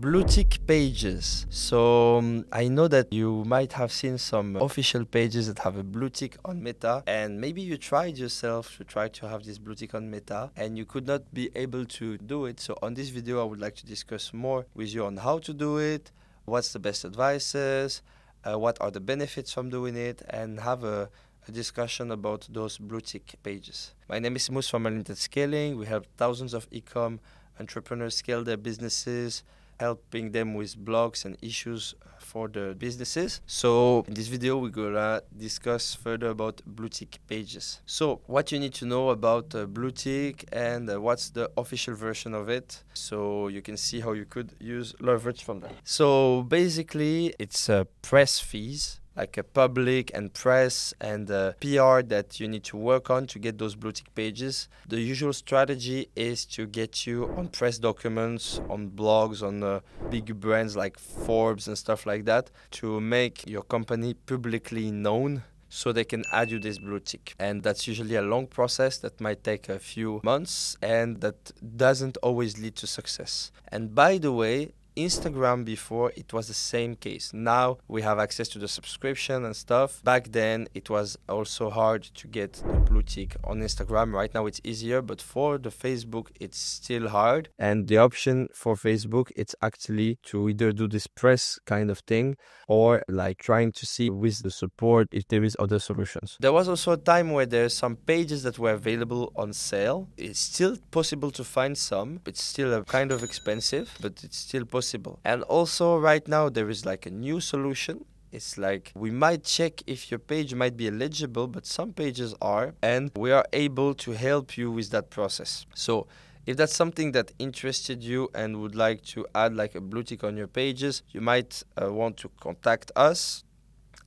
Blue tick pages. So I know that you might have seen some official pages that have a blue tick on Meta, and maybe you tried yourself to try to have this blue tick on Meta and you could not be able to do it. So on this video I would like to discuss more with you on how to do it, what's the best advices, what are the benefits from doing it, and have a discussion about those blue tick pages. My name is Mus from Unlimited Scaling. We help thousands of e-com entrepreneurs scale their businesses, helping them with blogs and issues for the businesses. So in this video, we're gonna discuss further about blue tick pages. So what you need to know about blue tick and what's the official version of it, so you can see how you could use leverage from that. So basically, it's press fees, like a public and press and PR that you need to work on to get those blue tick pages. The usual strategy is to get you on press documents, on blogs, on big brands like Forbes and stuff like that, to make your company publicly known so they can add you this blue tick. And that's usually a long process that might take a few months and that doesn't always lead to success. And by the way, Instagram before, it was the same case. Now we have access to the subscription and stuff. Back then it was also hard to get the blue tick on Instagram. Right now it's easier, but for the Facebook it's still hard. And the option for Facebook, it's actually to either do this press kind of thing or like trying to see with the support if there is other solutions. There was also a time where there's some pages that were available on sale. It's still possible to find some. It's still kind of expensive, but it's still possible. And also right now there is like a new solution. It's like we might check if your page might be eligible, but some pages are, and we are able to help you with that process. So if that's something that interested you and would like to add like a blue tick on your pages, you might want to contact us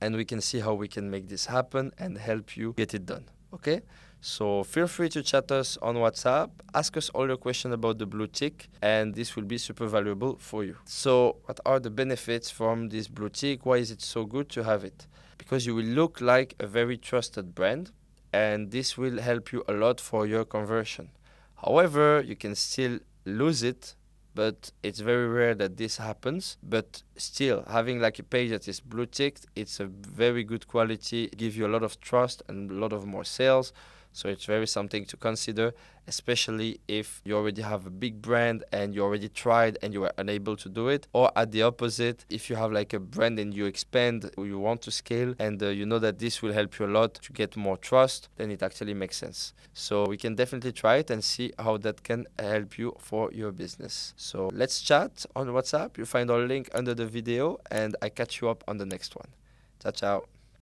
and we can see how we can make this happen and help you get it done. Okay? So feel free to chat us on WhatsApp, ask us all your questions about the blue tick, and this will be super valuable for you. So what are the benefits from this blue tick? Why is it so good to have it? Because you will look like a very trusted brand, and this will help you a lot for your conversion. However, you can still lose it, but it's very rare that this happens. But still, having like a page that is blue ticked, it's a very good quality, give you a lot of trust and a lot of more sales. So it's very something to consider, especially if you already have a big brand and you already tried and you were unable to do it. Or at the opposite, if you have like a brand and you expand, or you want to scale, and you know that this will help you a lot to get more trust, then it actually makes sense. So we can definitely try it and see how that can help you for your business. So let's chat on WhatsApp. You find our link under the video and I catch you up on the next one. Ciao, ciao.